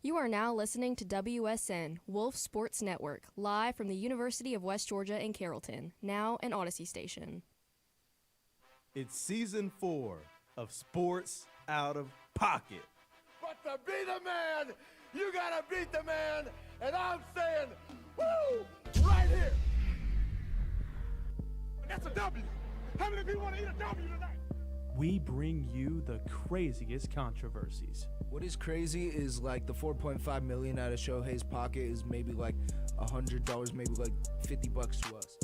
You are now listening to WSN, Wolf Sports Network, live from the University of West Georgia in Carrollton, now an Odyssey station. It's season 4 of Sports Out of Pocket. But to be the man, you gotta beat the man, and I'm saying, woo, right here. That's a W. How many of you want to eat a W tonight? We bring you the craziest controversies. What is crazy is like the $4.5 million out of Shohei's pocket is maybe like $100, maybe like $50 to us.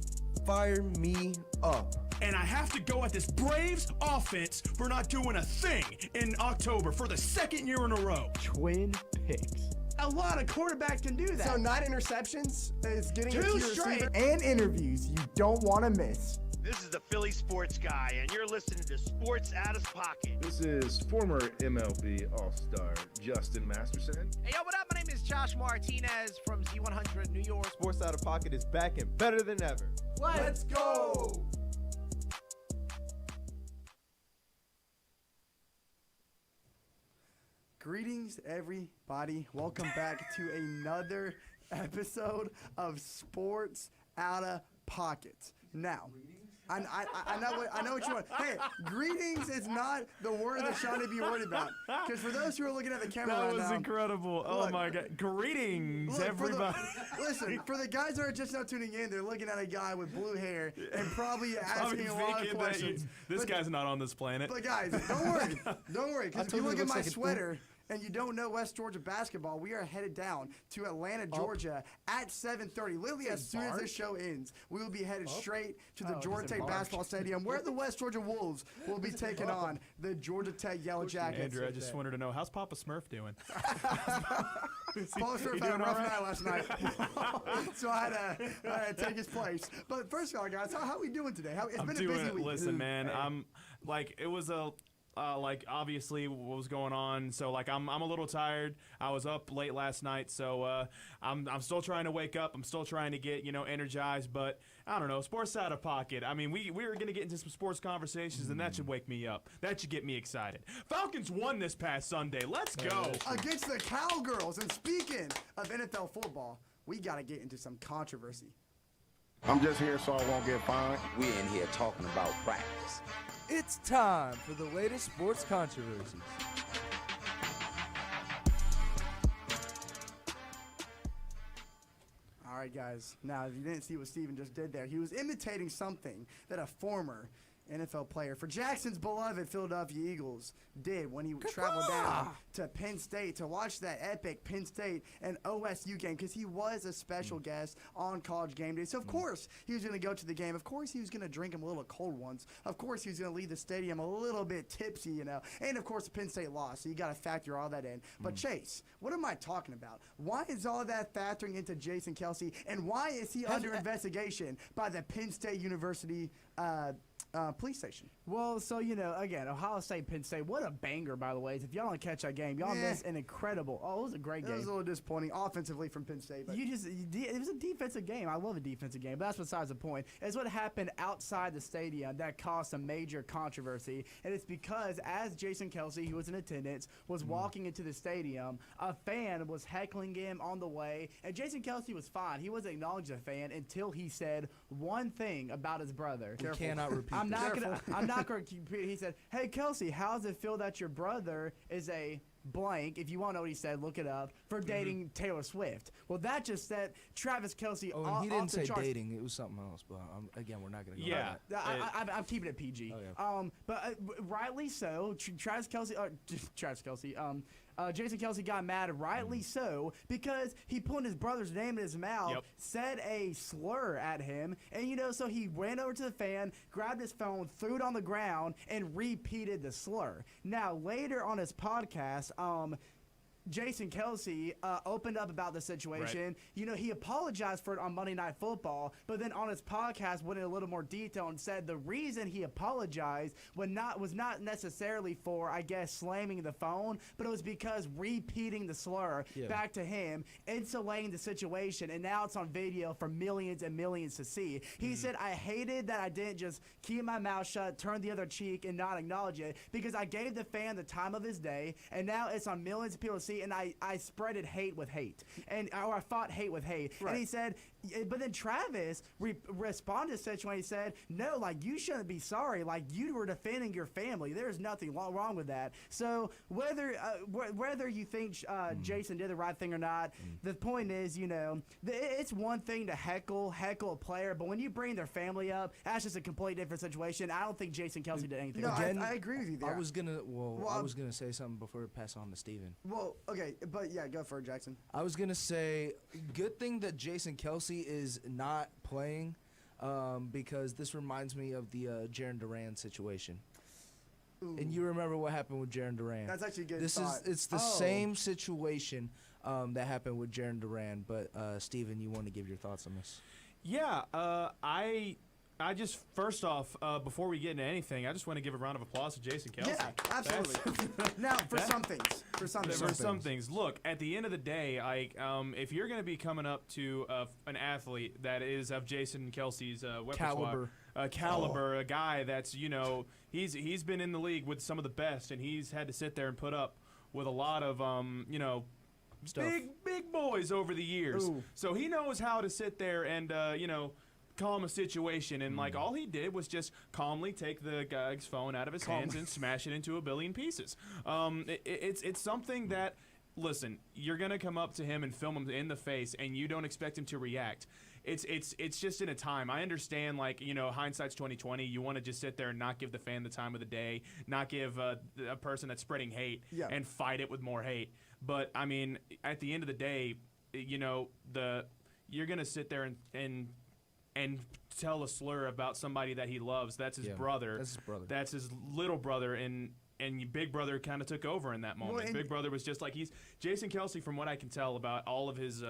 Fire me up. And I have to go at this Braves offense for not doing a thing in October for the second year in a row. Twin picks. A lot of quarterbacks can do that. So 9 interceptions is getting it to Two your straight. receiver. And interviews you don't want to miss. This is the Philly Sports Guy, and you're listening to Sports Out of Pocket. This is former MLB All-Star Justin Masterson. Hey, yo, what up? My name is Josh Martinez from Z100 New York. Sports Out of Pocket is back and better than ever. Let's go! Greetings, everybody. Welcome back to another episode of Sports Out of Pocket. Now, I know what you want. Hey, greetings is not the word that Sean would be worried about. Because for those who are looking at the camera That right was now, incredible. Oh look, my God. Greetings, look, everybody. Listen, for the guys that are just now tuning in, they're looking at a guy with blue hair and probably asking a lot of questions. This guy's not on this planet. But guys, don't worry, because if you look at my sweater and you don't know West Georgia basketball, we are headed down to Atlanta, Georgia at 7:30. Literally, as soon as this show ends, we will be headed straight to the Georgia Tech basketball stadium, where the West Georgia Wolves will be taking on the Georgia Tech Yellow Jackets. Andrew, I just wanted to know, how's Papa Smurf doing? Papa Smurf had a rough night last night, so I had to take his place. But first of all, guys, how are we doing today? It's been a busy week. Listen, man, I'm like, it was a. Like, obviously what was going on, so like I'm a little tired. I was up late last night, so I'm still trying to wake up. I'm still trying to get energized, but I don't know. Sports Out of Pocket. I mean, we were gonna get into some sports conversations, and that should wake me up. That should get me excited. Falcons won this past Sunday. Let's go Against the Cowgirls. And speaking of NFL football, we gotta get into some controversy. I'm just here so I won't get fined. We're in here talking about practice. It's time for the latest sports controversies. All right, guys. Now, if you didn't see what Steven just did there, he was imitating something that a former NFL player for Jackson's beloved Philadelphia Eagles did when he traveled down to Penn State to watch that epic Penn State and OSU game, because he was a special guest on College Game Day. So, of course, he was going to go to the game. Of course, he was going to drink him a little cold ones. Of course, he was going to leave the stadium a little bit tipsy, And, of course, Penn State lost, so you got to factor all that in. But, Chase, what am I talking about? Why is all that factoring into Jason Kelsey, and why is he under investigation by the Penn State University police station? Well, so, again, Ohio State, Penn State, what a banger, by the way. If y'all don't catch that game, y'all missed an incredible. Oh, it was a great game. It was a little disappointing offensively from Penn State. But It was a defensive game. I love a defensive game, but that's besides the point. It's what happened outside the stadium that caused some major controversy, and it's because as Jason Kelsey, who was in attendance, was walking into the stadium, a fan was heckling him on the way, and Jason Kelsey was fine. He wasn't acknowledging the fan until he said one thing about his brother. You cannot repeat. I'm not going to repeat. He said, "Hey Kelsey, how does it feel that your brother is a blank? If you want to know what he said, look it up. For dating Taylor Swift." Well, that just set Travis Kelsey Oh, off and he didn't the say charts. dating. It was something else. But again, we're not going to go Yeah. into that. I'm keeping it PG. Okay. But rightly so. Travis Kelsey. Jason Kelsey got mad, rightly so, because he put his brother's name in his mouth, said a slur at him, and so he ran over to the fan, grabbed his phone, threw it on the ground, and repeated the slur. Now, later on his podcast, Jason Kelsey opened up about the situation. Right. You know, he apologized for it on Monday Night Football, but then on his podcast went in a little more detail and said the reason he apologized was not necessarily for, I guess, slamming the phone, but it was because repeating the slur back to him, insulating the situation, and now it's on video for millions and millions to see. He said, I hated that I didn't just keep my mouth shut, turn the other cheek, and not acknowledge it, because I gave the fan the time of his day, and now it's on millions of people to see. Kelsey, and I spreaded hate with hate, or I fought hate with hate. Right. And he said, but then Travis responded to such when he said, no, like, you shouldn't be sorry. Like, you were defending your family. There's nothing wrong with that. So whether you think Jason did the right thing or not, the point is, it's one thing to heckle a player, but when you bring their family up, that's just a completely different situation. I don't think Jason Kelsey did anything. No, wrong. I agree with you there. I was gonna say something before we pass on to Steven. Well, okay, but yeah, go for it, Jackson. I was gonna say, good thing that Jason Kelsey is not playing, because this reminds me of the Jaron Duran situation. Ooh. And you remember what happened with Jaron Duran. That's actually a good It's the same situation that happened with Jaron Duran. But Steven, you want to give your thoughts on this? Yeah, I just, first off, before we get into anything, I just want to give a round of applause to Jason Kelsey. Yeah, absolutely. Now, for some things, look, at the end of the day, if you're going to be coming up to an athlete that is of Jason Kelsey's caliber, a guy that's, he's been in the league with some of the best, and he's had to sit there and put up with a lot of, big boys over the years. Ooh. So he knows how to sit there and, calm a situation, and all he did was just calmly take the guy's phone out of his hands and smash it into a billion pieces. It's something that, listen, you're gonna come up to him and film him in the face, and you don't expect him to react. It's just in a time. I understand, hindsight's 20/20. You want to just sit there and not give the fan the time of the day, not give a person that's spreading hate and fight it with more hate. But I mean, at the end of the day, you're gonna sit there and tell a slur about somebody that he loves. That's his brother. That's his brother. That's his little brother, and Big Brother kind of took over in that moment. Big Brother was just like, Jason Kelsey, from what I can tell about all of his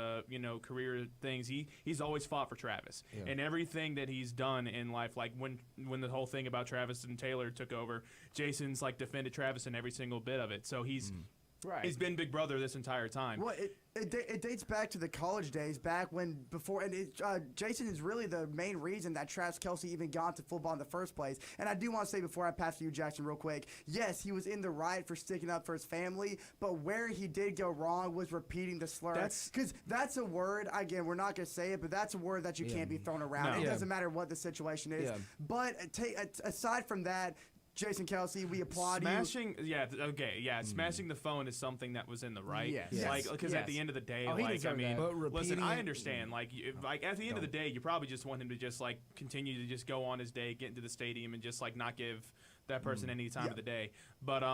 career things, he's always fought for Travis. Yeah. And everything that he's done in life, like when the whole thing about Travis and Taylor took over, Jason's defended Travis in every single bit of it. So he's been Big Brother this entire time. Well, it dates back to the college days, back when Jason is really the main reason that Travis Kelsey even got into football in the first place. And I do want to say, before I pass to you, Jackson, real quick, yes, he was in the right for sticking up for his family, but where he did go wrong was repeating the slur. Because that's a word, again, we're not going to say it, but that's a word that you can't be thrown around. No. It doesn't matter what the situation is. Yeah. But aside from that, Jason Kelsey, we applaud smashing the phone is something that was in the right. Yes. Because at the end of the day, listen, I understand. At the end of the day, you probably just want him to just continue to just go on his day, get into the stadium, and just not give that person any time of the day. But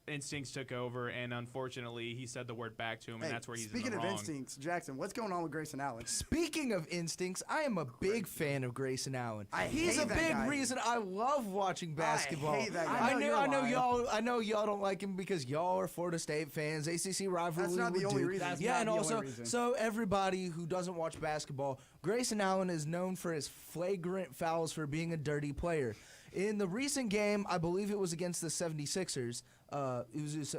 instincts took over, and unfortunately, he said the word back to him, and that's where he's speaking in the of wrong. instincts, Jackson, what's going on with Grayson Allen? Speaking of instincts, I am a big fan of Grayson Allen. He's a big reason I love watching basketball. I hate that guy. I know y'all don't like him because y'all are Florida State fans. ACC rivalry. That's not the only reason. So everybody who doesn't watch basketball, Grayson Allen is known for his flagrant fouls for being a dirty player. In the recent game, I believe it was against the 76ers. It was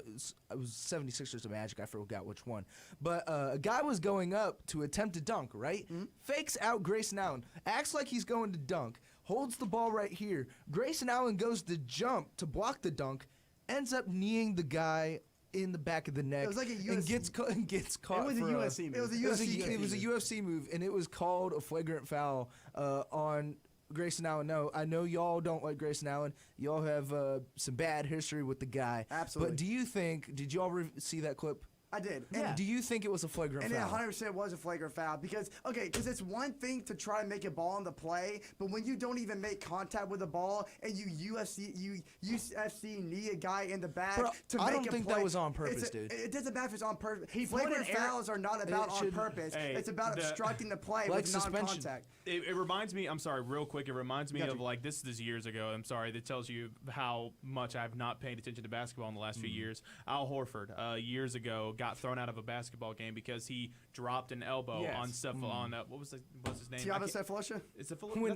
76ers to Magic. I forgot which one. But a guy was going up to attempt to dunk, right? Mm-hmm. Fakes out Grayson Allen. Acts like he's going to dunk. Holds the ball right here. Grayson Allen goes to jump to block the dunk. Ends up kneeing the guy in the back of the neck. It was like a UFC. And gets caught. It was a UFC move. It was a UFC move, and it was called a flagrant foul on Grayson Allen. No, I know y'all don't like Grayson Allen. Y'all have some bad history with the guy. Absolutely. But did y'all see that clip? I did. And do you think it was a flagrant foul? And it 100% was a flagrant foul because it's one thing to try and make a ball in the play, but when you don't even make contact with the ball and you UFC knee a guy in the back to make a play. I don't think that was on purpose, dude. It doesn't matter if it's on purpose. Flagrant fouls are not about on purpose. It's about obstructing the play with non-contact. It reminds me, I'm sorry, real quick, it reminds me of this is years ago, I'm sorry, that tells you how much I've not paid attention to basketball in the last few years. Al Horford, years ago, got thrown out of a basketball game because he dropped an elbow on what's his name? Tiago Cephalosha? That's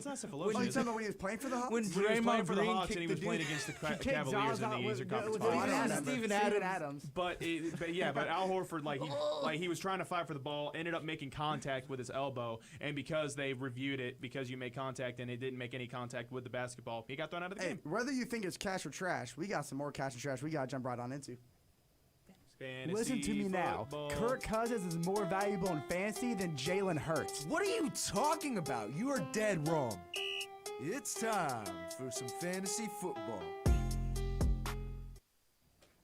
not Cephalosha. Oh, you talking about when he was playing for the Hawks? When he was playing for the Green Hawks and he was playing against the Cavaliers in the Eastern Conference Finals. Steven Adams. But Al Horford, he was trying to fight for the ball, ended up making contact with his elbow, and because they reviewed it, because you made contact and it didn't make any contact with the basketball, he got thrown out of the game. Whether you think it's cash or trash, we got some more cash and trash we got to jump right on into. Fantasy Listen to me football. now. Kirk Cousins is more valuable in fantasy than Jalen Hurts. What are you talking about? You are dead wrong. It's time for some fantasy football.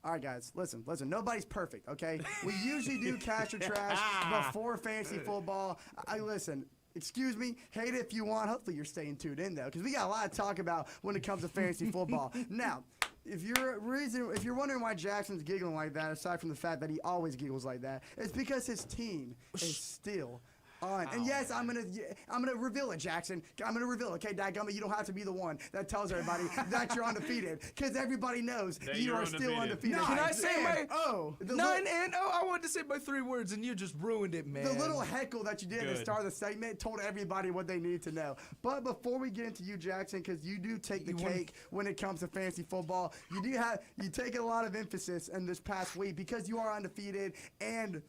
All right, guys, listen. Nobody's perfect, okay? We usually do cash or trash before fantasy football. Listen. Excuse me, hate it if you want. Hopefully you're staying tuned in though, because we got a lot to talk about when it comes to fantasy football. Now, if you're wondering why Jackson's giggling like that, aside from the fact that he always giggles like that, it's because his team is still on. And yes, I'm gonna reveal it, Jackson. I'm gonna reveal it. Okay, dadgummit, you don't have to be the one that tells everybody that you're undefeated, because everybody knows that you you're are still undefeated. Can I say my 9-0? I wanted to say my 3 words, and you just ruined it, man. The little heckle that you did at the start of the segment told everybody what they need to know. But before we get into you, Jackson, because you do take the cake when it comes to fantasy football, you take a lot of emphasis in this past week because you are undefeated, and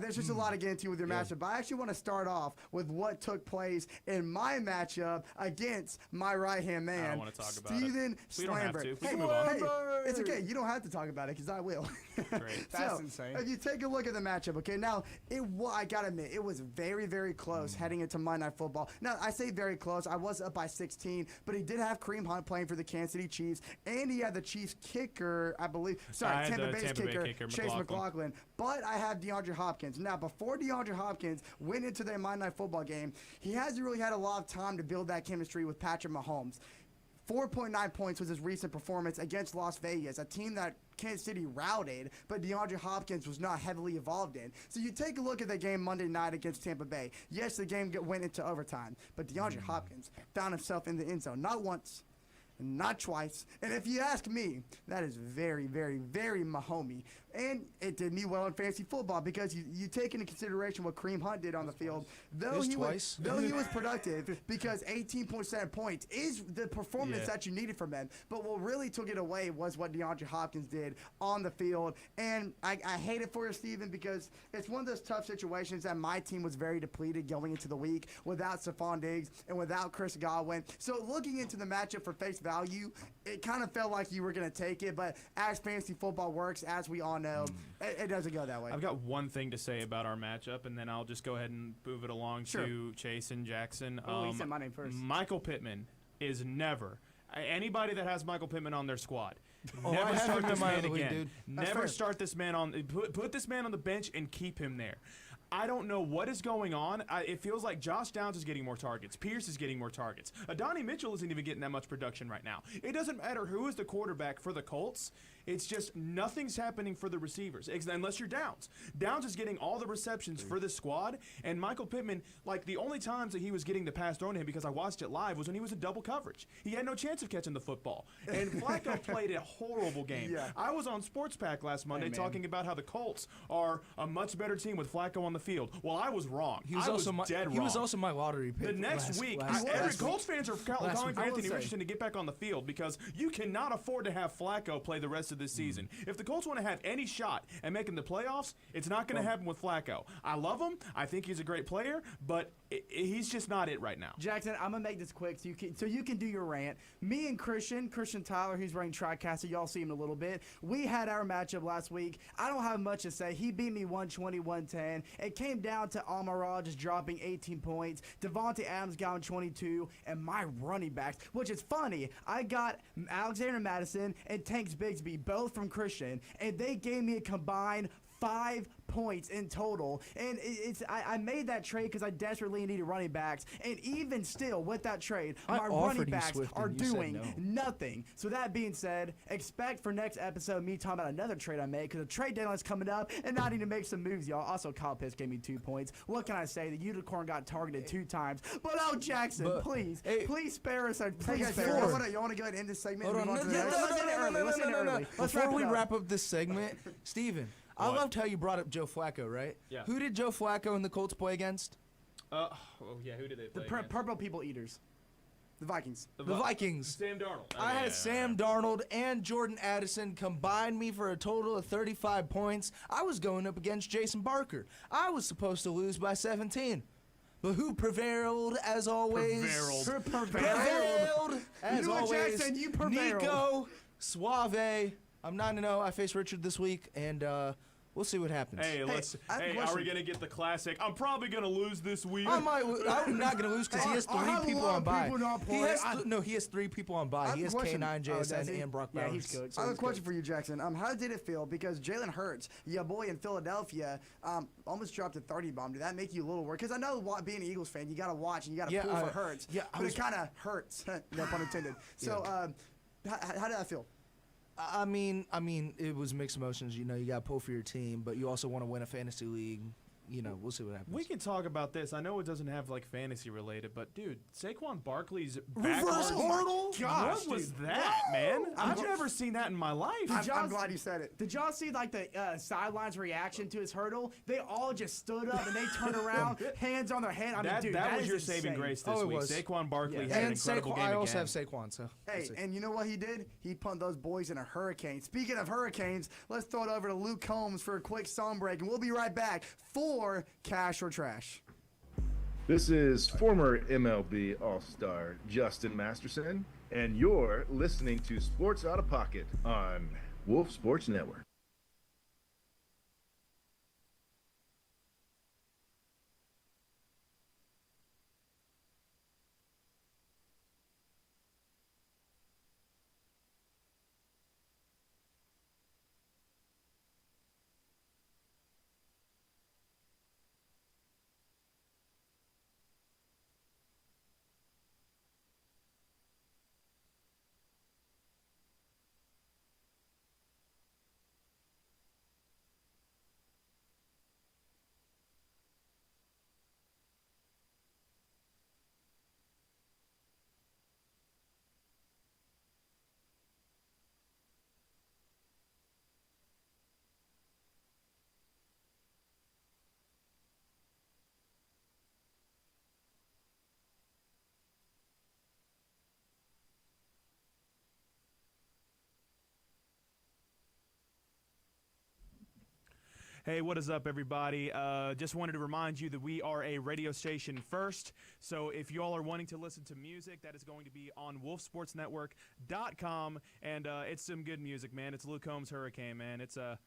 there's just a lot to get into with your matchup. But I actually want to start off with what took place in my matchup against my right-hand man, I don't want to talk about Steven it. We don't have to. We Hey, can move on. hey, it's okay. You don't have to talk about it because I will. Great. That's insane. If you take a look at the matchup, okay, now, I got to admit, it was very, very close heading into Monday Night Football. Now, I say very close. I was up by 16, but he did have Kareem Hunt playing for the Kansas City Chiefs, and he had the Chiefs kicker, I believe. Sorry, Tampa Bay's kicker, Chase McLaughlin. But I have DeAndre Hopkins. Now, before DeAndre Hopkins went into their Monday Night Football game, he hasn't really had a lot of time to build that chemistry with Patrick Mahomes. 4.9 points was his recent performance against Las Vegas, a team that Kansas City routed, but DeAndre Hopkins was not heavily involved in. So you take a look at the game Monday night against Tampa Bay. Yes, the game went into overtime, but DeAndre Hopkins found himself in the end zone not once, not twice. And if you ask me, that is very, very, very Mahomey. And it did me well in fantasy football because you take into consideration what Kareem Hunt did on the field. Though he was productive, because 18.7 points is the performance that you needed from him. But what really took it away was what DeAndre Hopkins did on the field. And I hate it for you, Steven, because it's one of those tough situations that my team was very depleted going into the week without Stephon Diggs and without Chris Godwin. So looking into the matchup for face value, it kind of felt like you were going to take it. But as fantasy football works, as we all know, it doesn't go that way. I've got one thing to say about our matchup, and then I'll just go ahead and move it along to Chase and Jackson. He said my name first. Michael Pittman is never anybody that has Michael Pittman on their squad. I Never have start him in this my man other league, again. dude. Never start this man on. Put this man on the bench and keep him there. I don't know what is going on. It feels like Josh Downs is getting more targets. Pierce is getting more targets. Adonai Mitchell isn't even getting that much production right now. It doesn't matter who is the quarterback for the Colts. It's just nothing's happening for the receivers, unless you're Downs. Downs is getting all the receptions for this squad, and Michael Pittman, like the only times that he was getting the pass thrown to him, because I watched it live, was when he was in double coverage. He had no chance of catching the football. And Flacco played a horrible game. Yeah. I was on Sports Pack last Monday talking about how the Colts are a much better team with Flacco on the field. Well, I was wrong. He was dead wrong. He was also my lottery pick. The next week, every Colts fans are calling for Anthony Richardson to get back on the field because you cannot afford to have Flacco play the rest of this season. If the Colts want to have any shot at making the playoffs, it's not going to happen with Flacco. I love him. I think he's a great player, but he's just not it right now. Jackson, I'm going to make this quick so you can do your rant. Me and Christian Tyler, who's running TriCaster, y'all see him a little bit. We had our matchup last week. I don't have much to say. He beat me 120-110. It came down to Amon-Ra just dropping 18 points. Devontae Adams got 22, and my running backs, which is funny. I got Alexander Madison and Tanks Bigsby, both from Christian, and they gave me a combined 5 points in total, and I made that trade because I desperately needed running backs, and even still with that trade, my running backs are doing nothing. So that being said, expect for next episode me talking about another trade I made because the trade deadline's coming up, and I need to make some moves, y'all. Also, Kyle Pitts gave me 2 points. What can I say? The unicorn got targeted 2 times, but Jackson, please spare us. Please spare us. You want to go ahead and end this segment? Hold on. Let's end it early. Before we wrap up this segment, Steven, I loved how you brought up Joe Flacco, right? Yeah. Who did Joe Flacco and the Colts play against? Who did they play against? Purple people eaters. The Vikings. The Vikings. Sam Darnold. I had Sam Darnold and Jordan Addison combined me for a total of 35 points. I was going up against Jason Barker. I was supposed to lose by 17. But who prevailed as always? Prevailed as always. Jackson, you prevailed. Nico Suave. I'm 9-0. I face Richard this week, and we'll see what happens. Hey, are we gonna get the classic? I'm probably gonna lose this week. I'm not gonna lose because he has I have three a people lot on of bye. people not He playing. has he has 3 people on I bye. have He a has question. K9, does JSN, he? and Brock Yeah, Bowers. he's good. I have a question for you, Jackson. How did it feel? Because Jalen Hurts, your boy in Philadelphia, almost dropped a 30 bomb. Did that make you a little worried? Because I know being an Eagles fan, you got to watch and you got to pull for Hurts. yeah, but it kind of hurts. No pun intended. So, how did that feel? I mean, it was mixed emotions. You know, you got to pull for your team, but you also want to win a fantasy league. You know, we'll see what happens. We can talk about this. I know it doesn't have like fantasy related, but dude, Saquon Barkley's back. Reverse hurdle? Gosh, what was that, man? I've never seen that in my life. I'm glad you said it. Did y'all see like the sidelines reaction to his hurdle? They all just stood up and they turned around, hands on their head. I mean, dude, that was is your insane. saving grace this week. was. Saquon Barkley Yeah. had an And incredible Saquon, game I also again. have Saquon, so Hey, we'll see. and you know what he did? He pumped those boys in a hurricane. Speaking of hurricanes, let's throw it over to Luke Combs for a quick song break, and we'll be right back for Cash or Trash. This is former MLB All-Star Justin Masterson, and you're listening to Sports Out of Pocket on Wolf Sports Network. Hey, what is up, everybody? Just wanted to remind you that we are a radio station first. So if you all are wanting to listen to music, that is going to be on wolfsportsnetwork.com. And it's some good music, man. It's Luke Combs' Hurricane, man. It's a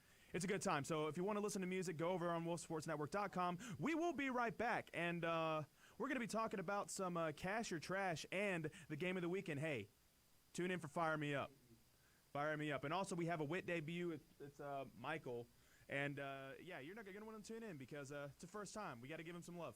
good time. So if you want to listen to music, go over on wolfsportsnetwork.com. We will be right back. And we're going to be talking about some cash or trash and the game of the weekend. Hey, tune in for Fire Me Up. Fire Me Up. And also we have a WIT debut. It's Michael. And, yeah, you're not going to want to tune in because it's the first time. We got to give him some love.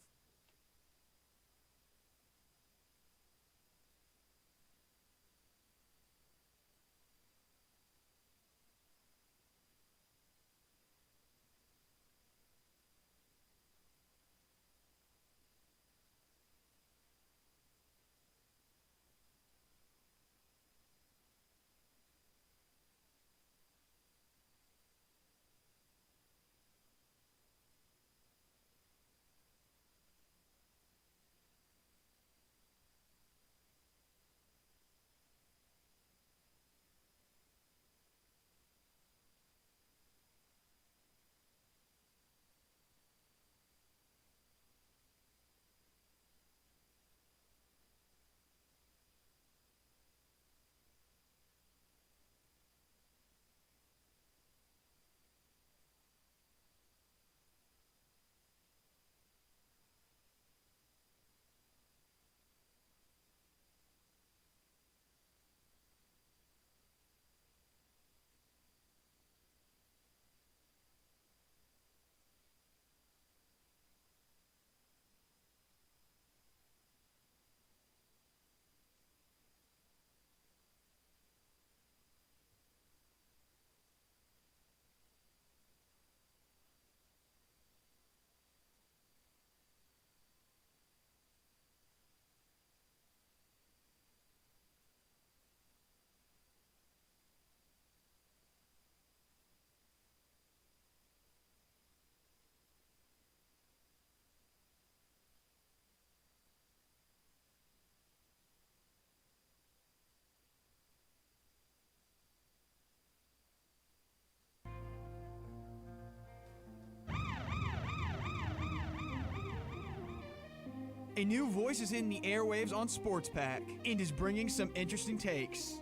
A new voice is in the airwaves on Sports Pack and is bringing some interesting takes.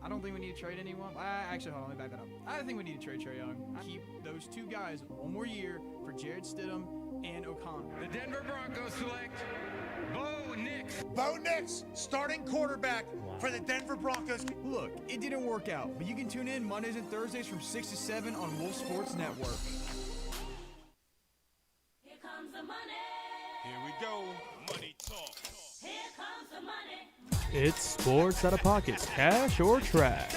I don't think we need to trade anyone. Actually, hold on, let me back that up. I think we need to trade Trae Young. Keep those two guys one more year for Jared Stidham and O'Connell. The Denver Broncos select Bo Nix. Bo Nix, starting quarterback for the Denver Broncos. Look, it didn't work out, but you can tune in Mondays and Thursdays from 6 to 7 on Wolf Sports Network. Here comes the money. Here we go. Money talk. Here comes the money. It's Sports Out of Pocket, cash or trash.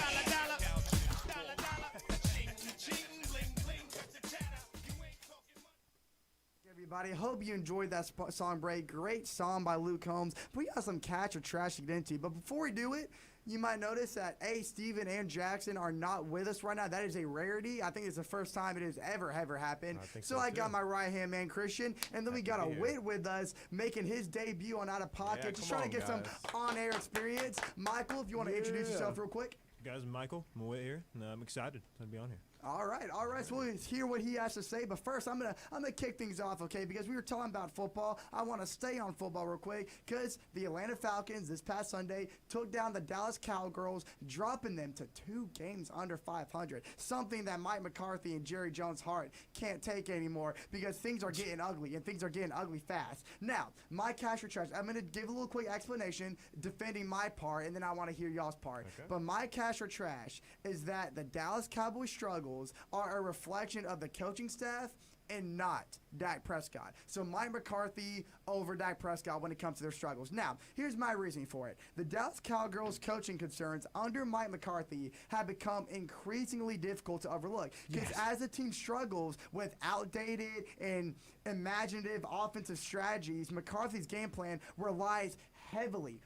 Everybody, hope you enjoyed that song break. Great song by Luke Combs. We got some catch or trash to get into, but before we do it, you might notice that Steven and Jackson are not with us right now. That is a rarity. I think it's the first time it has ever happened. I got my right-hand man, Christian, and then we got a Wit with us making his debut on Out of Pocket. Just trying to get some on-air experience. Michael, if you want to introduce yourself real quick. Guys, Michael, I'm Wit here, and I'm excited to be on here. All right. So we'll hear what he has to say. But first, I'm gonna kick things off, okay? Because we were talking about football. I want to stay on football real quick because the Atlanta Falcons this past Sunday took down the Dallas Cowgirls, dropping them to 2 games under 500. Something that Mike McCarthy and Jerry Jones Hart can't take anymore because things are getting ugly and things are getting ugly fast. Now, my cash or trash. I'm gonna give a little quick explanation defending my part, and then I want to hear y'all's part. Okay. But my cash or trash is that the Dallas Cowboys struggles are a reflection of the coaching staff and not Dak Prescott. So Mike McCarthy over Dak Prescott when it comes to their struggles. Now, here's my reasoning for it. The Dallas Cowgirls coaching concerns under Mike McCarthy have become increasingly difficult to overlook. Because as the team struggles with outdated and imaginative offensive strategies, McCarthy's game plan relies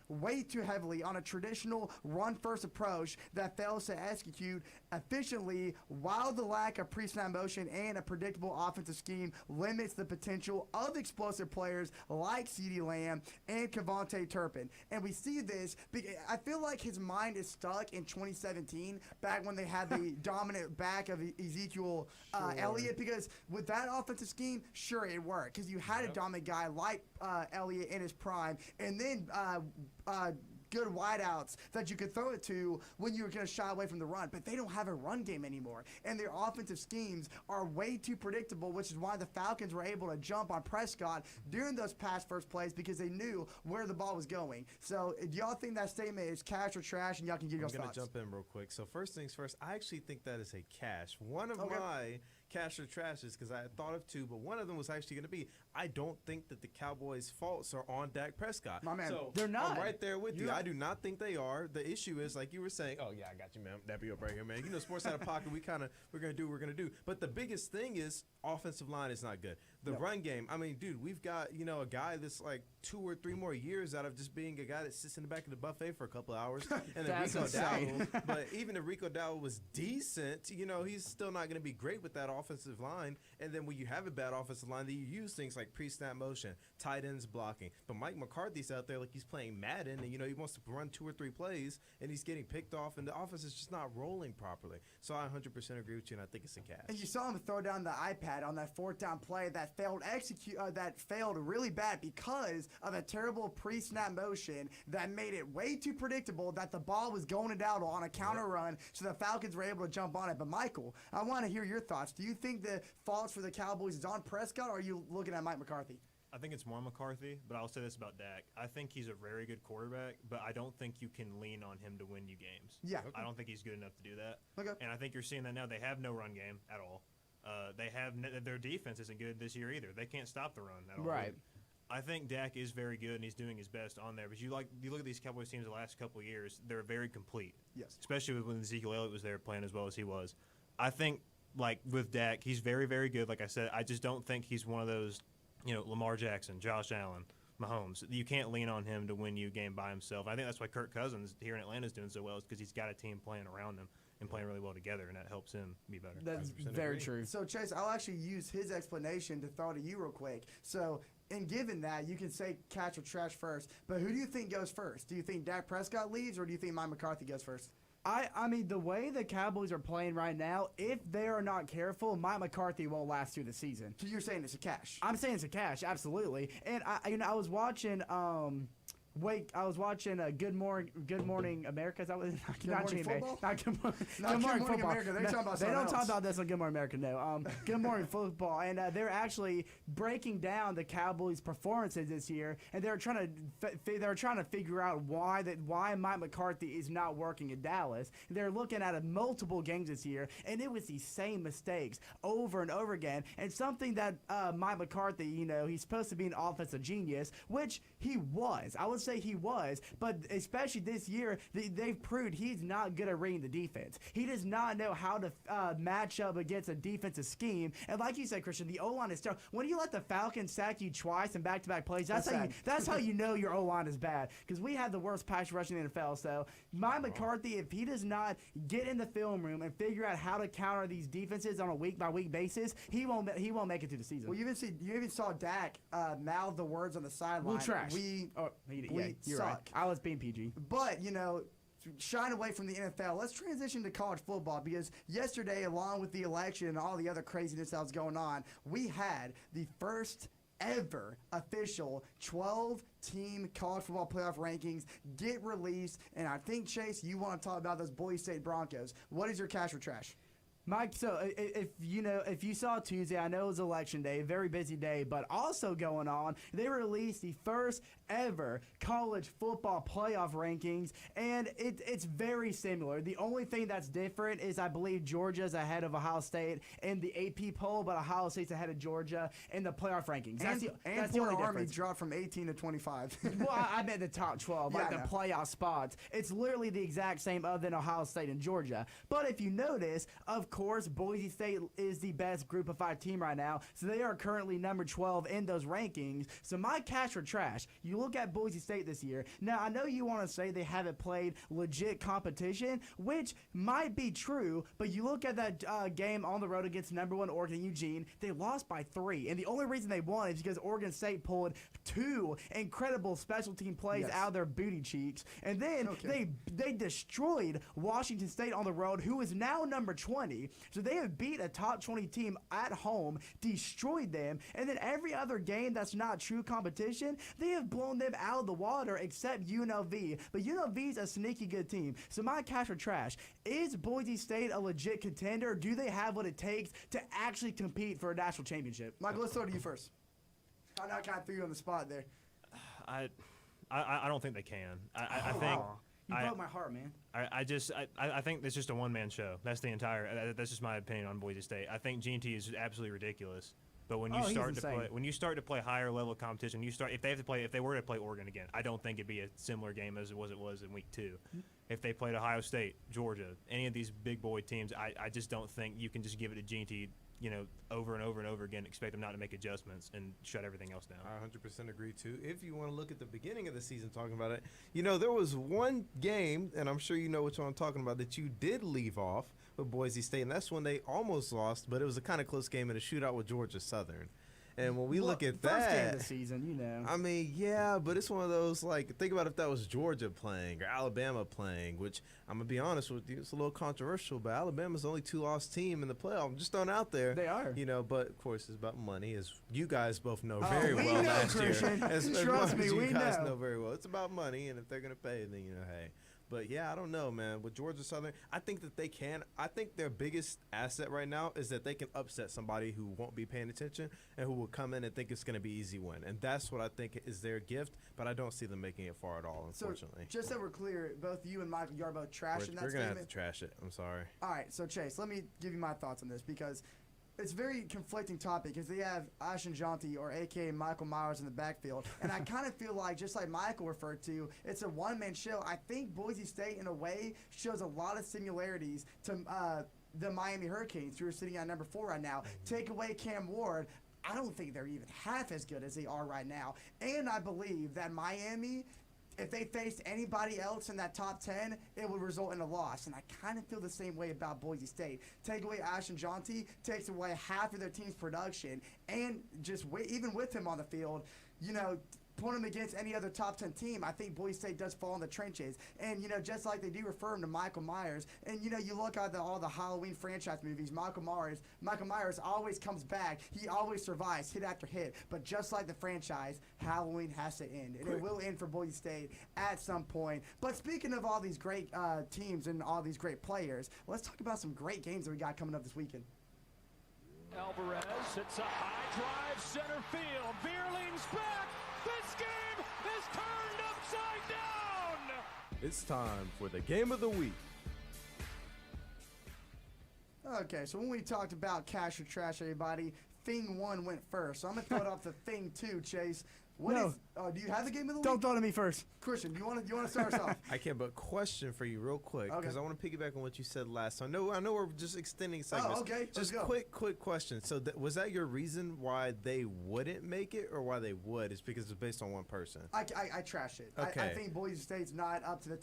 way too heavily on a traditional run-first approach that fails to execute efficiently, while the lack of pre-snap motion and a predictable offensive scheme limits the potential of explosive players like CeeDee Lamb and Kevontae Turpin. And we see this, I feel like his mind is stuck in 2017, back when they had the dominant back of Ezekiel Elliott, because with that offensive scheme, sure, it worked, because you had a dominant guy like Elliott in his prime, and then good wideouts that you could throw it to when you were going to shy away from the run. But they don't have a run game anymore, and their offensive schemes are way too predictable, which is why the Falcons were able to jump on Prescott during those pass first plays, because they knew where the ball was going. So do y'all think that statement is cash or trash, and y'all can give your thoughts? I'm going to jump in real quick. So first things first, I actually think that is a cash. One of my cash or trashes, because I had thought of 2, but one of them was actually going to be, I don't think that the Cowboys' faults are on Dak Prescott. My man, so they're not. I'm right there with you. I do not think they are. The issue is, like you were saying, oh yeah, I got you, man. Dap you up right here, man. You know, Sports Out of Pocket, we're going to do what we're going to do. But the biggest thing is offensive line is not good. The run game, I mean, dude, we've got, a guy that's like 2 or 3 more years out of just being a guy that sits in the back of the buffet for a couple of hours. And then Rico Dowdle, but even if Rico Dowdle was decent, he's still not going to be great with that offensive line. And then when you have a bad offensive line, then you use things like pre-snap motion, tight ends blocking. But Mike McCarthy's out there like he's playing Madden, and he wants to run 2 or 3 plays, and he's getting picked off, and the offense is just not rolling properly. So I 100% agree with you, and I think it's a cash. And you saw him throw down the iPad on that 4th down play that failed really bad because of a terrible pre-snap motion that made it way too predictable that the ball was going to Dowdle on a counter run, so the Falcons were able to jump on it. But Michael, I want to hear your thoughts. Do you think the faults for the Cowboys is on Prescott, or are you looking at Mike McCarthy? I think it's more McCarthy, but I'll say this about Dak. I think he's a very good quarterback, but I don't think you can lean on him to win you games. Yeah. Okay. I don't think he's good enough to do that. Okay. And I think you're seeing that now. They have no run game at all. Their defense isn't good this year either. They can't stop the run at all. Right. I think Dak is very good, and he's doing his best on there. But you look at these Cowboys teams the last couple of years, they're very complete. Yes. Especially when Ezekiel Elliott was there playing as well as he was. I think, like, with Dak, he's very, very good. Like I said, I just don't think he's one of those, Lamar Jackson, Josh Allen, Mahomes. You can't lean on him to win you a game by himself. I think that's why Kirk Cousins here in Atlanta is doing so well, is because he's got a team playing around him and playing really well together, and that helps him be better. That's very true. So, Chase, I'll actually use his explanation to throw to you real quick. So, and given that, you can say catch or trash first, but who do you think goes first? Do you think Dak Prescott leaves, or do you think Mike McCarthy goes first? I mean, the way the Cowboys are playing right now, if they are not careful, Mike McCarthy won't last through the season. So you're saying it's a cash? I'm saying it's a cash, absolutely. And I was watching I was watching Good Morning America. Is that what it is? Not Morning GMA. Football? Not Good Morning. Not Good Morning America. They're talking about They something don't talk else. about this on Good Morning America. No. Good Morning Football, and they're actually breaking down the Cowboys' performances this year, and they're trying to figure out why Mike McCarthy is not working in Dallas. And they're looking at multiple games this year, and it was the same mistakes over and over again. And something that Mike McCarthy, he's supposed to be an offensive genius, which he was. I would say he was, but especially this year, they've proved he's not good at reading the defense. He does not know how to match up against a defensive scheme. And like you said, Christian, the O-line is terrible. When you let the Falcons sack you twice in back-to-back plays, that's how you know your O-line is bad, because we had the worst pass rush in the NFL. So Mike McCarthy, if he does not get in the film room and figure out how to counter these defenses on a week-by-week basis, he won't make it through the season. Well, you even saw Dak mouth the words on the sideline. We're trash. We you're suck. right. I was being PG. But, shying away from the NFL, let's transition to college football, because yesterday, along with the election and all the other craziness that was going on, we had the first ever official 12-team college football playoff rankings get released. And I think, Chase, you want to talk about those Boise State Broncos. What is your cash or trash? Mike, so if you saw Tuesday, I know it was election day, very busy day, but also going on, they released the first ever college football playoff rankings, and it's very similar. The only thing that's different is I believe Georgia's ahead of Ohio State in the AP poll, but Ohio State's ahead of Georgia in the playoff rankings. That's the only Army difference. dropped from 18 to 25. Well, I meant the top 12, like the playoff spots. It's literally the exact same other than Ohio State and Georgia. But if you notice, of course, Boise State is the best Group of 5 team right now, so they are currently number 12 in those rankings. So my cash or trash, you look at Boise State this year. Now, I know you want to say they haven't played legit competition, which might be true, but you look at that game on the road against number 1 Oregon Eugene, they lost by 3, and the only reason they won is because Oregon State pulled 2 incredible special team plays out of their booty cheeks, and then they destroyed Washington State on the road, who is now number 20. So they have beat a top 20 team at home, destroyed them, and then every other game that's not true competition, they have blown them out of the water except UNLV. But UNLV's a sneaky good team. So my cash or trash, is Boise State a legit contender? Do they have what it takes to actually compete for a national championship? Michael, let's throw to you first. I know I kind of threw you on the spot there. I don't think they can. I think. Wow. You broke my heart, man. I think it's just a one-man show. That's that's just my opinion on Boise State. I think G&T is absolutely ridiculous. But when you start to play higher level competition, if they were to play Oregon again, I don't think it'd be a similar game as it was in week 2. If they played Ohio State, Georgia, any of these big boy teams, I just don't think you can just give it to G&T, over and over and over again, expect them not to make adjustments and shut everything else down. I 100% agree, too. If you want to look at the beginning of the season talking about it, there was one game, and I'm sure you know which one I'm talking about, that you did leave off with Boise State, and that's when they almost lost, but it was a kind of close game in a shootout with Georgia Southern. And when we look at first that, game of the season, I mean, yeah, but it's one of those, think about if that was Georgia playing or Alabama playing, which I'm going to be honest with you, it's a little controversial, but Alabama's the only 2-loss team in the playoff. I'm just throwing it out there. They are. But of course it's about money, as you guys both know very well know, last Christian. year. As Trust me, you guys know. know very well. It's about money, and if they're going to pay, then, hey. But, yeah, I don't know, man. With Georgia Southern, I think that they can. I think their biggest asset right now is that they can upset somebody who won't be paying attention and who will come in and think it's going to be easy win. And that's what I think is their gift, but I don't see them making it far at all, unfortunately. So, just so we're clear, both you and Michael, you are both trashing that statement. We're going to have to trash it. I'm sorry. All right, so, Chase, let me give you my thoughts on this, because it's a very conflicting topic, because they have Ashton Jonty, or a.k.a. Michael Myers, in the backfield. And I kind of feel like, just like Michael referred to, it's a one-man show. I think Boise State, in a way, shows a lot of similarities to the Miami Hurricanes, who are sitting at number 4 right now. Take away Cam Ward, I don't think they're even half as good as they are right now. And I believe that Miami, if they faced anybody else in that top 10, it would result in a loss. And I kind of feel the same way about Boise State. Take away Ashton Jonty, takes away half of their team's production. And just even with him on the field, put him against any other top 10 team, I think Boise State does fall in the trenches. And, just like they do refer him to Michael Myers, and, you look at all the Halloween franchise movies, Michael Myers always comes back. He always survives hit after hit. But just like the franchise, Halloween has to end. And it will end for Boise State at some point. But speaking of all these great teams and all these great players, let's talk about some great games that we got coming up this weekend. Alvarez hits a high drive center field. Beerling's back. This game is turned upside down. It's time for the game of the week. Okay, so when we talked about cash or trash, everybody, Thing 1 went first. So I'm going to throw it off to Thing 2, Chase. Do you have the game of the week? Don't throw it to me first. Christian, do you want to start us off? I can, but question for you real quick, because I want to piggyback on what you said last time. I know we're just extending segments. Oh, okay. Just quick question. So was that your reason why they wouldn't make it, or why they would? It's because it's based on one person. I trash it. Okay. I think Boise State's not up to the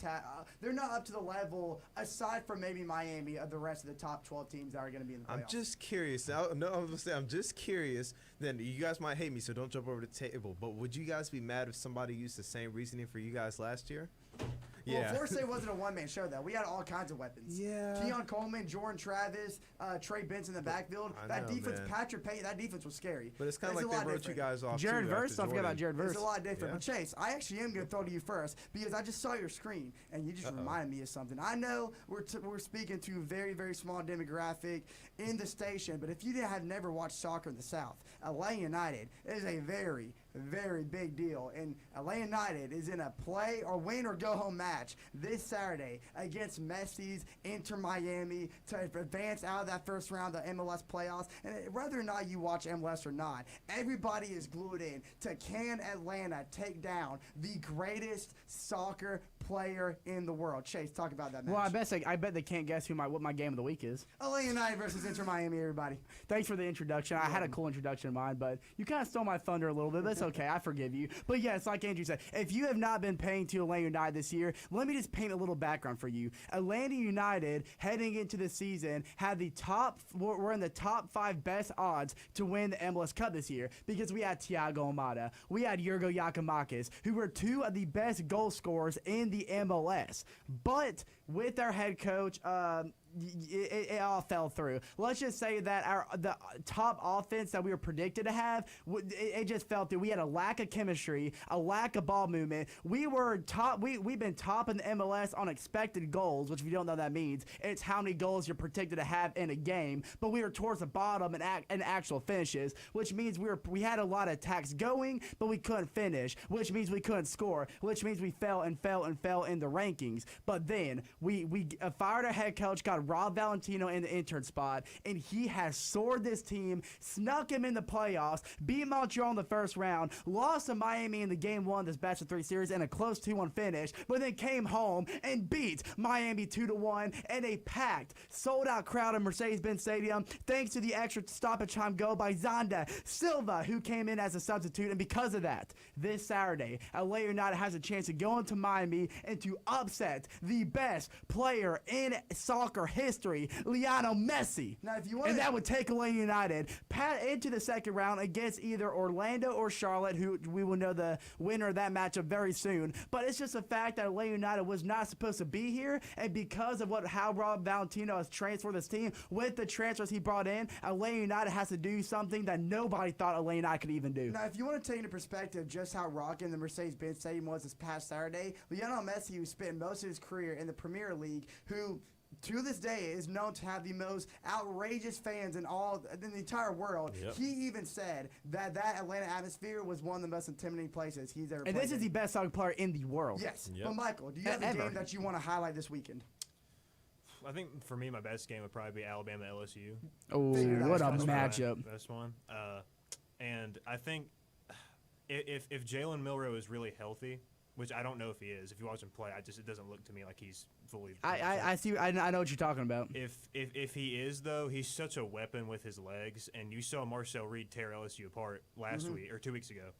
they're not up to the level, aside from maybe Miami, of the rest of the top 12 teams that are going to be in the playoffs. I'm just curious. I'm just curious. Then you guys might hate me, so don't jump over the table. But would you guys be mad if somebody used the same reasoning for you guys last year? Well, Florida State wasn't a one-man show, though. We had all kinds of weapons. Yeah. Keon Coleman, Jordan Travis, Trey Benson in the backfield. That defense, man. Patrick Payton, that defense was scary. But it's kind of like they wrote you guys off. Jared Verse, don't forget about Jared Verse. It's a lot different. But Chase, I actually am going to throw to you first because I just saw your screen and you just reminded me of something. I know we're speaking to a very, very small demographic in the station, but if you have never watched soccer in the South, LA United is a very, very big deal. And LA United is in a play or win or go home match this Saturday against Messi's Inter Miami to advance out of that first round of the MLS playoffs. And whether or not you watch MLS or not, everybody is glued in to can Atlanta take down the greatest soccer player in the world. Chase, talk about that match. Well, I bet they can't guess what my game of the week is. LA United versus Inter Miami, everybody. Thanks for the introduction. I had a cool introduction in mind, but you kind of stole my thunder a little bit. But it's okay. I forgive you. But yes, like Andrew said, if you have not been paying to Atlanta United this year, let me just paint a little background for you. Atlanta United, heading into the season, had we're in the top 5 best odds to win the MLS Cup this year because we had Thiago Almada, we had Yurgo Yakimakis, who were 2 of the best goal scorers in the MLS. But with our head coach, it all fell through. Let's just say that the top offense that we were predicted to have, it just fell through. We had a lack of chemistry, a lack of ball movement. We were top. We've been top in the MLS on expected goals, which if you don't know what that means, it's how many goals you're predicted to have in a game. But we were towards the bottom in actual finishes, which means we had a lot of attacks going, but we couldn't finish, which means we couldn't score, which means we fell in the rankings. But then we fired our head coach, got Rob Valentino in the intern spot, and he has soared this team, snuck him in the playoffs, beat Montreal in the first round, lost to Miami in the game 1 of this best of 3 series in a close 2-1 finish, but then came home and beat Miami 2-1 in a packed, sold-out crowd in Mercedes-Benz Stadium, thanks to the extra stoppage time goal by Zonda Silva, who came in as a substitute. And because of that, this Saturday, LA United has a chance to go into Miami and to upset the best player in soccer history, Lionel Messi. Now, and that would take Atlanta United into the second round against either Orlando or Charlotte, who we will know the winner of that matchup very soon. But it's just a fact that Atlanta United was not supposed to be here, and because of how Rob Valentino has transferred this team with the transfers he brought in, Atlanta United has to do something that nobody thought Atlanta United could even do. Now, if you want to take into perspective just how rocking the Mercedes-Benz Stadium was this past Saturday, Lionel Messi, who spent most of his career in the Premier League, who to this day is known to have the most outrageous fans in the entire world. Yep. He even said that Atlanta atmosphere was one of the most intimidating places he's ever played. And this is the best soccer player in the world. Yes. Yep. But Michael, do you have a game that you want to highlight this weekend? I think for me, my best game would probably be Alabama LSU. Oh, what a matchup! Best one. And I think if Jalen Milroe is really healthy, which I don't know if he is. If you watch him play, it doesn't look to me like he's fully. I see. I know what you're talking about. If he is though, he's such a weapon with his legs, and you saw Marcel Reed tear LSU apart last week or 2 weeks ago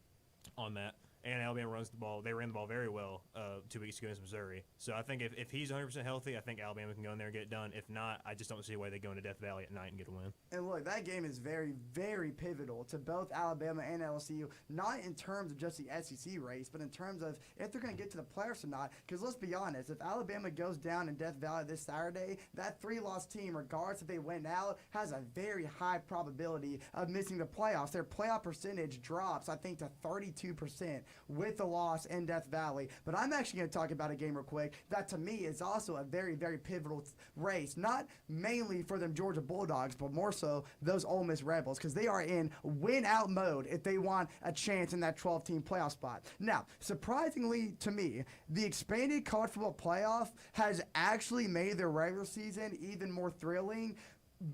on that. and Alabama runs the ball. They ran the ball very well 2 weeks ago against Missouri. So I think if he's 100% healthy, I think Alabama can go in there and get it done. If not, I just don't see a way they go into Death Valley at night and get a win. And look, that game is very, very pivotal to both Alabama and LSU, not in terms of just the SEC race, but in terms of if they're going to get to the playoffs or not. Because let's be honest, if Alabama goes down in Death Valley this Saturday, that 3-loss team, regardless if they win out, has a very high probability of missing the playoffs. Their playoff percentage drops, I think, to 32% with the loss in Death Valley. But I'm actually going to talk about a game real quick that to me is also a very, very pivotal race, not mainly for them Georgia Bulldogs, but more so those Ole Miss Rebels, because they are in win-out mode if they want a chance in that 12-team playoff spot. Now, surprisingly to me, the expanded college football playoff has actually made their regular season even more thrilling,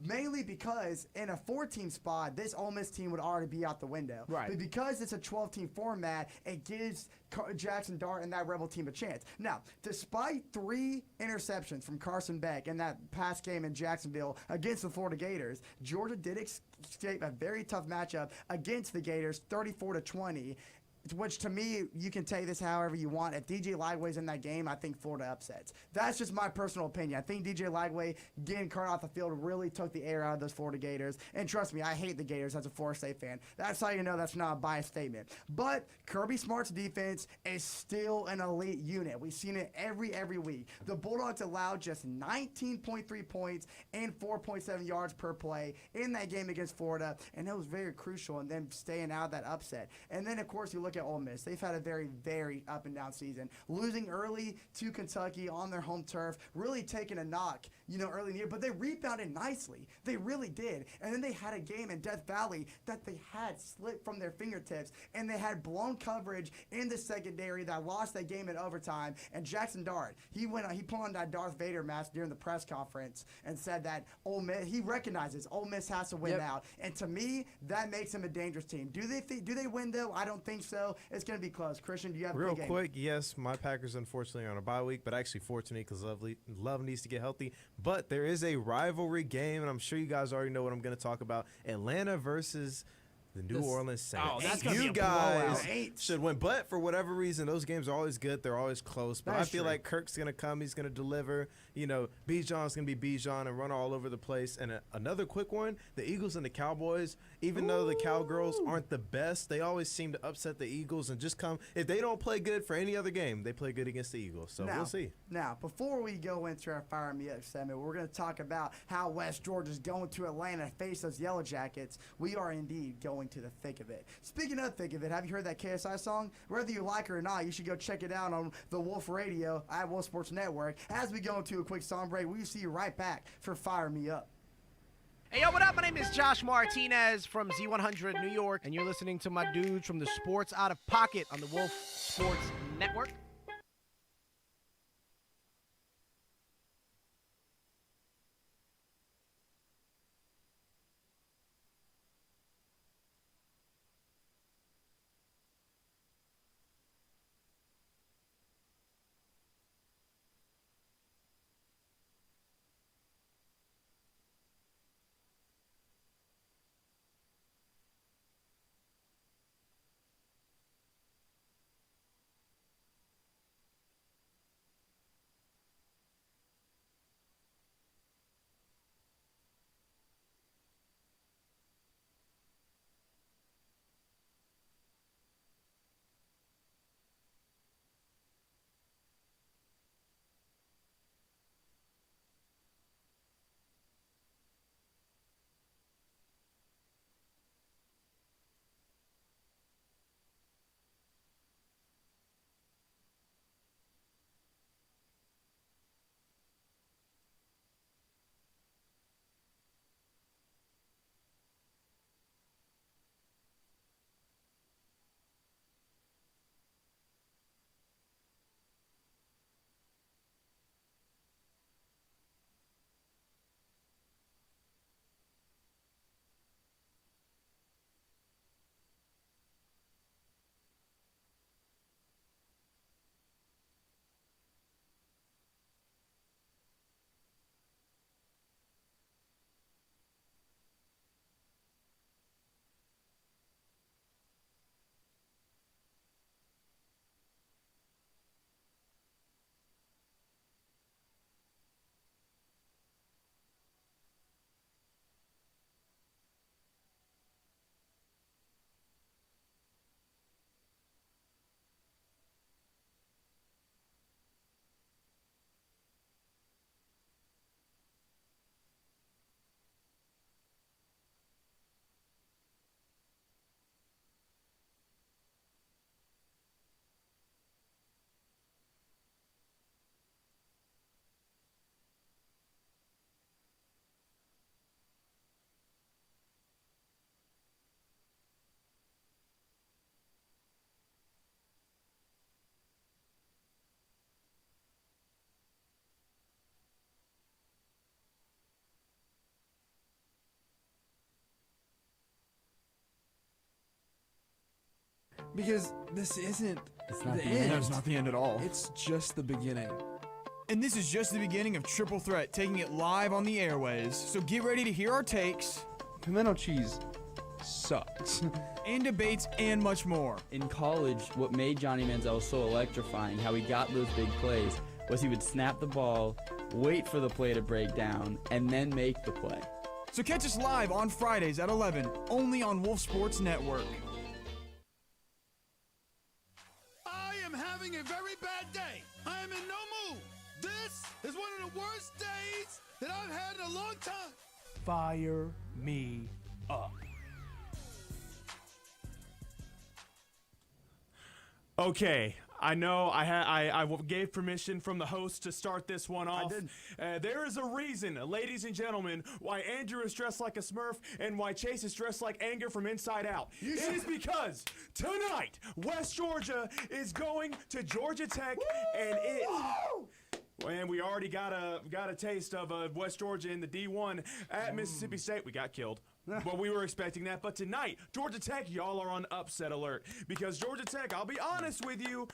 mainly because in a 4-team spot, this Ole Miss team would already be out the window. Right. But because it's a 12-team format, it gives Jackson Dart and that Rebel team a chance. Now, despite 3 interceptions from Carson Beck in that past game in Jacksonville against the Florida Gators, Georgia did escape a very tough matchup against the Gators, 34-20. Which to me, you can take this however you want. If DJ Lagway's in that game, I think Florida upsets. That's just my personal opinion. I think DJ Lagway getting Carter off the field really took the air out of those Florida Gators. And trust me, I hate the Gators as a Florida State fan. That's how you know that's not a biased statement. But Kirby Smart's defense is still an elite unit. We've seen it every week. The Bulldogs allowed just 19.3 points and 4.7 yards per play in that game against Florida, and it was very crucial in them staying out of that upset. And then, of course, you look at Ole Miss. They've had a very, very up and down season. Losing early to Kentucky on their home turf, really taking a knock, early in the year, but they rebounded nicely. They really did. And then they had a game in Death Valley that they had slipped from their fingertips, and they had blown coverage in the secondary that lost that game in overtime. And Jackson Dart, he put on that Darth Vader mask during the press conference and said that Ole Miss, he recognizes Ole Miss has to win out. And to me, that makes them a dangerous team. Do they win though? I don't think so. It's going to be close. Christian, do you have a real big quick? Yes, my Packers unfortunately are on a bye week, but actually fortunate because Love needs to get healthy. But there is a rivalry game, and I'm sure you guys already know what I'm going to talk about. Atlanta versus the New Orleans Saints. Oh, that's you guys should win. But for whatever reason, those games are always good. They're always close. But I feel like Kirk's going to come. He's going to deliver. Bijan's going to be Bijan and run all over the place. And another quick one, the Eagles and the Cowboys, even though the Cowgirls aren't the best, they always seem to upset the Eagles and just come. If they don't play good for any other game, they play good against the Eagles. So we'll see. Now, before we go into our Fire Me Up segment, we're going to talk about how West Georgia's going to Atlanta to face those Yellow Jackets. We are indeed going to the thick of it. Speaking of thick of it, have you heard that KSI song? Whether you like it or not, you should go check it out on the Wolf Radio at Wolf Sports Network. As we go into a quick song break, we'll see you right back for Fire Me Up. Hey, yo, what up? My name is Josh Martinez from Z100 New York, and you're listening to my dudes from the Sports Out of Pocket on the Wolf Sports Network. Because this isn't not the the end. end. No, it's not the end at all. It's just the beginning. And this is just the beginning of Triple Threat, taking it live on the airways. So get ready to hear our takes. Pimento cheese sucks. And debates and much more. In college, what made Johnny Manziel so electrifying, how he got those big plays, was he would snap the ball, wait for the play to break down, and then make the play. So catch us live on Fridays at 11, only on Wolf Sports Network. I am having a very bad day. I am in no mood. This is one of the worst days that I've had in a long time. Fire me up. Okay, I know I gave permission from the host to start this one off. There is a reason, ladies and gentlemen, why Andrew is dressed like a Smurf and why Chase is dressed like Anger from Inside Out. It is because tonight, West Georgia is going to Georgia Tech, and we already got a taste of West Georgia in the D1 at Mississippi State. We got killed. But we were expecting that. But tonight, Georgia Tech, y'all are on upset alert. Because Georgia Tech, I'll be honest with you,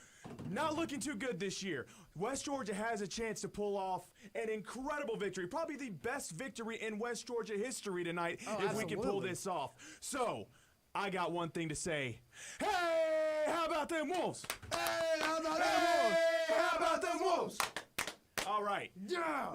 not looking too good this year. West Georgia has a chance to pull off an incredible victory. Probably the best victory in West Georgia history tonight if we can pull this off. So, I got one thing to say. Hey, how about them Wolves? Hey, how about them Wolves? Hey, how about them Wolves? All right. Yeah.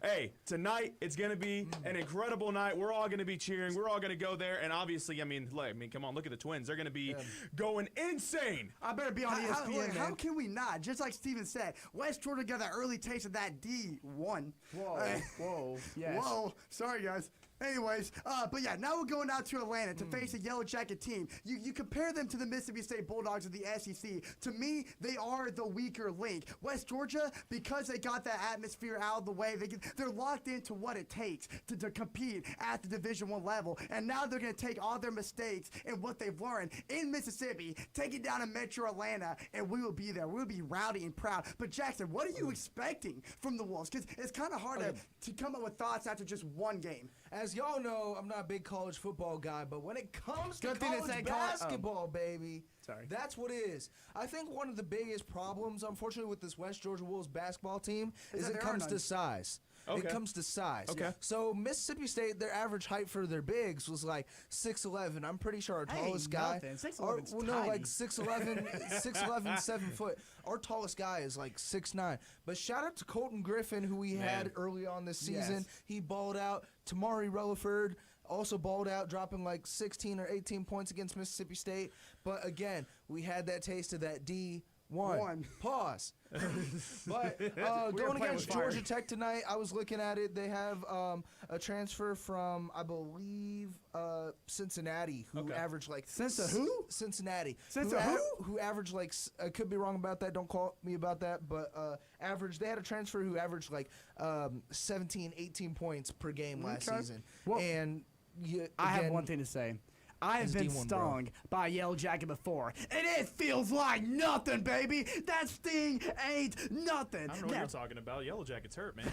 Hey, tonight it's gonna be an incredible night. We're all gonna be cheering. We're all gonna go there, and obviously, come on, look at the Twins. They're gonna be going insane. I better be on How- ESPN, how man. Can we not? Just like Steven said, West Georgia got that early taste of that D1. Whoa. Yes. Whoa. Sorry, guys. Anyways, but yeah, now we're going out to Atlanta to face a Yellow Jacket team. You compare them to the Mississippi State Bulldogs of the SEC. To me, they are the weaker link. West Georgia, because they got that atmosphere out of the way, they're locked into what it takes to compete at the Division I level. And now they're going to take all their mistakes and what they've learned in Mississippi, take it down to Metro Atlanta, and we will be there. We'll be rowdy and proud. But Jackson, what are you expecting from the Wolves? Because it's kind of hard to come up with thoughts after just one game. As y'all know, I'm not a big college football guy, but when it comes to Good thing to college say basketball, baby, Sorry. that's what it is. I think one of the biggest problems, unfortunately, with this West Georgia Wolves basketball team is it comes to size. It comes to size. Okay. So Mississippi State, their average height for their bigs was like 6'11". I'm pretty sure our tallest guy, 6'11's like 6'11", 6'11", 7 foot. Our tallest guy is like 6'9". But shout out to Colton Griffin, who we had early on this season. Yes. He balled out. Tamari Relaford also balled out, dropping like 16 or 18 points against Mississippi State. But again, we had that taste of that D1. Pause. But going against Georgia Tech tonight, I was looking at it. They have a transfer from, I believe, Cincinnati, who averaged like Cincinnati. Who averaged like, I could be wrong about that. Don't call me about that. But they had a transfer who averaged like 17, 18 points per game last season. Well, and I have one thing to say. I have been stung by a Yellow Jacket before, and it feels like nothing, baby. That sting ain't nothing. I don't know what you're talking about. Yellow Jackets hurt, man.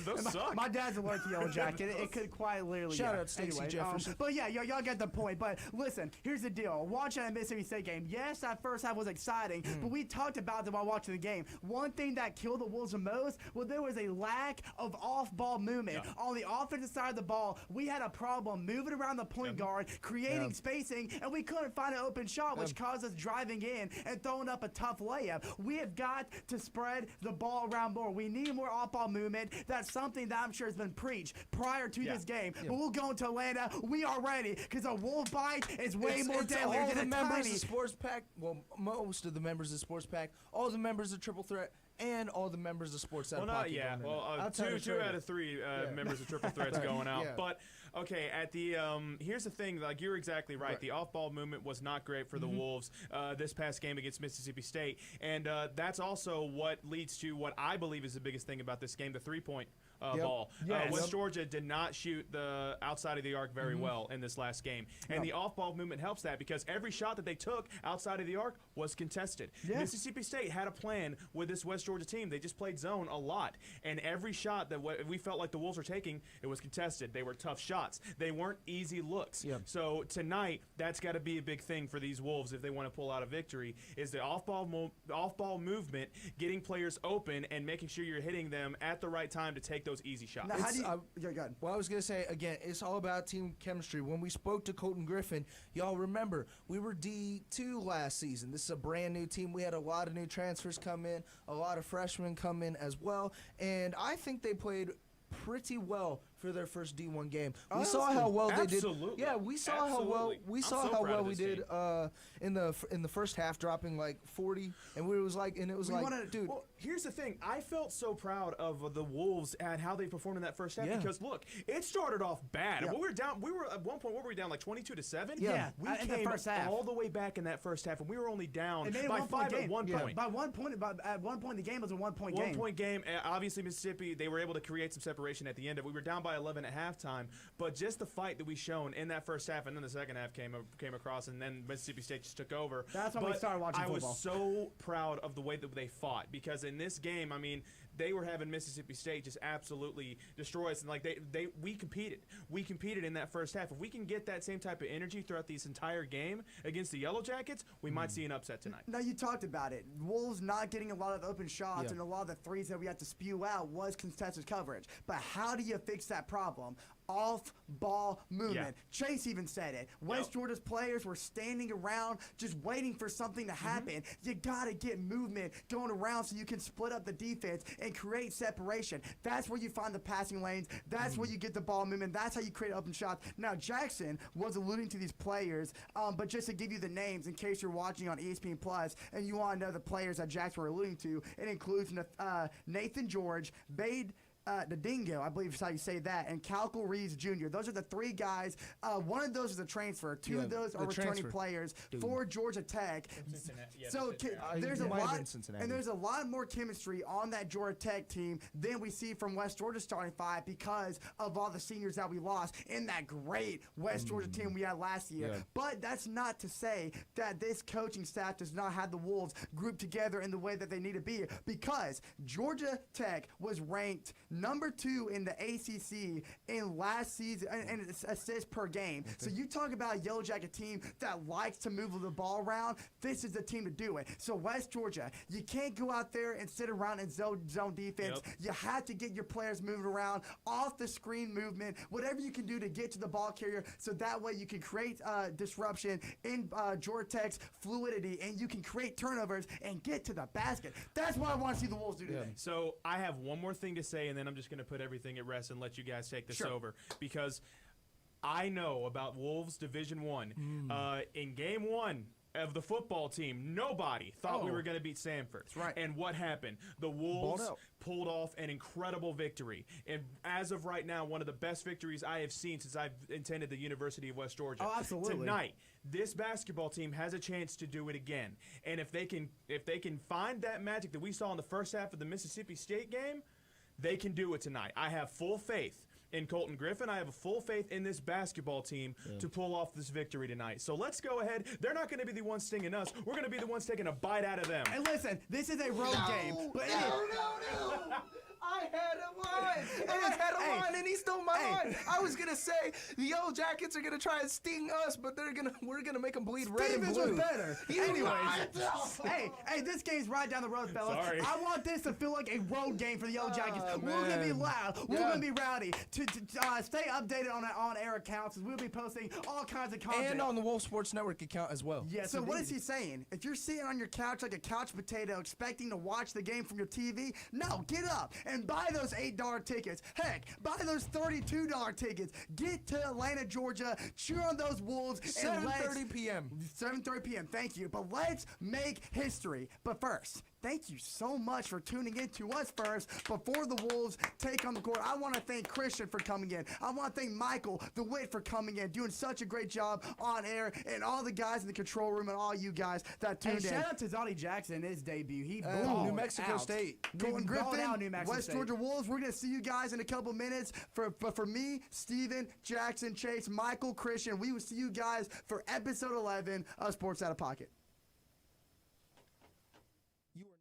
Those suck. My dad's allergic to Yellow Jacket. It could quite literally. Shout out Stacey Jefferson. But yeah, y'all get the point. But listen, here's the deal. Watching that Mississippi State game, yes, that first half was exciting, but we talked about it while watching the game. One thing that killed the Wolves the most was there was a lack of off-ball movement. On the offensive side of the ball, we had a problem moving around the point guard, creating spacing, and we couldn't find an open shot, which caused us driving in and throwing up a tough layup. We have got to spread the ball around more. We need more off-ball movement. That's something that I'm sure has been preached prior to this game. But we'll go into Atlanta. We are ready because a wolf bite is way more deadly all than the a members tiny. of Sports Pack. Well, most of the members of Sports Pack, all the members of Triple Threat, and all the members of Sports Out of Pocket. Two out of three members of Triple Threats going out. But okay, at the here's the thing. Like, you're exactly right. The off-ball movement was not great for the Wolves this past game against Mississippi State, and that's also what leads to what I believe is the biggest thing about this game: the three-point ball. West Georgia did not shoot the outside of the arc very well in this last game, and the off-ball movement helps that because every shot that they took outside of the arc was contested. Mississippi State had a plan with this West Georgia team. They just played zone a lot, and every shot that we felt like the Wolves were taking, it was contested. They were tough shots. shots. They weren't easy looks. Yep. So tonight, that's got to be a big thing for these Wolves if they want to pull out a victory, is the off-ball movement, getting players open, and making sure you're hitting them at the right time to take those easy shots. Now, how do you, go ahead. Well, I was going to say, again, it's all about team chemistry. When we spoke to Colton Griffin, y'all remember, we were D2 last season. This is a brand new team. We had a lot of new transfers come in, a lot of freshmen come in as well, and I think they played pretty well for their first D1 game. We saw how well they did. Yeah, we saw how well we did in the first half, dropping like 40, and it was like, dude. Well, here's the thing. I felt so proud of the Wolves and how they performed in that first half because look, it started off bad. Yeah. And we were down. We were at one point. What were we down? Like 22-7. Yeah. We In the came first half. all the way back in that first half, and we were only down by 5 at one point. By 1 point, at 1 point, the game was a 1 point game. 1 point game. Obviously, Mississippi, they were able to create some separation at the end of it. We were down by 11 at halftime, but just the fight that we shown in that first half, and then the second half came across, and then Mississippi State just took over. That's when we started watching football. I was so proud of the way that they fought, because in this game, I mean, they were having Mississippi State just absolutely destroy us, and like we competed. We competed in that first half. If we can get that same type of energy throughout this entire game against the Yellow Jackets, we might see an upset tonight. Now, you talked about it. Wolves not getting a lot of open shots, and a lot of the threes that we had to spew out was contested coverage. But how do you fix that problem? Off-ball movement. Chase even said it. West Georgia's players were standing around just waiting for something to happen. You got to get movement going around so you can split up the defense and create separation. That's where you find the passing lanes. That's where you get the ball movement. That's how you create open shots. Now, Jackson was alluding to these players, but just to give you the names in case you're watching on ESPN Plus and you want to know the players that Jackson were alluding to, it includes Nathan George, Bade the Dingo, I believe is how you say that, and Calco Reeves Jr. Those are the three guys. One of those is a transfer. Two of those are returning players for Georgia Tech. So there's a lot, and there's a lot more chemistry on that Georgia Tech team than we see from West Georgia starting five because of all the seniors that we lost in that great West Georgia team we had last year. But that's not to say that this coaching staff does not have the Wolves grouped together in the way that they need to be, because Georgia Tech was ranked number 2 in the ACC in last season in assists per game. So you talk about a Yellow Jacket team that likes to move the ball around. This is the team to do it. So West Georgia, you can't go out there and sit around in zone defense. You have to get your players moving around, off the screen movement, whatever you can do to get to the ball carrier, so that way you can create disruption in Georgia Tech's fluidity, and you can create turnovers and get to the basket. That's what I want to see the Wolves do today. So I have one more thing to say, and then I'm just going to put everything at rest and let you guys take this over, because I know about Wolves Division I. In Game 1 of the football team, nobody thought we were going to beat Samford. That's right. And what happened? The Wolves pulled off an incredible victory. And as of right now, one of the best victories I have seen since I've attended the University of West Georgia. Oh, absolutely. Tonight, this basketball team has a chance to do it again. And if they can find that magic that we saw in the first half of the Mississippi State game, they can do it tonight. I have full faith in Colton Griffin. I have a full faith in this basketball team to pull off this victory tonight. So let's go ahead. They're not going to be the ones stinging us. We're going to be the ones taking a bite out of them. And listen, this is a road game. But No. I had a line. And he stole my line. I was gonna say the Yellow Jackets are gonna try and sting us, but we're gonna make them bleed red and blue. Was better. Anyways, hey, this game's right down the road, fellas. Sorry. I want this to feel like a road game for the Yellow Jackets. We're gonna be loud. We're gonna be rowdy. To stay updated on our on-air accounts, we'll be posting all kinds of content. And on the Wolf Sports Network account as well. Yes. So what is he saying? If you're sitting on your couch like a couch potato expecting to watch the game from your TV, no, get up and buy those $8 tickets. Heck, buy those $32 tickets. Get to Atlanta, Georgia. Cheer on those Wolves. 7:30 p.m. 7:30 p.m. Thank you. But let's make history. But first, thank you so much for tuning in to us first before the Wolves take on the court. I want to thank Christian for coming in. I want to thank Michael the Wit for coming in, doing such a great job on air, and all the guys in the control room and all you guys that tuned in. Shout out to Zonnie Jackson, his debut. He New Mexico State. Colton Griffin, out New Mexico West State. Georgia Wolves. We're going to see you guys in a couple minutes. For me, Steven, Jackson, Chase, Michael, Christian, we will see you guys for episode 11 of Sports Out of Pocket.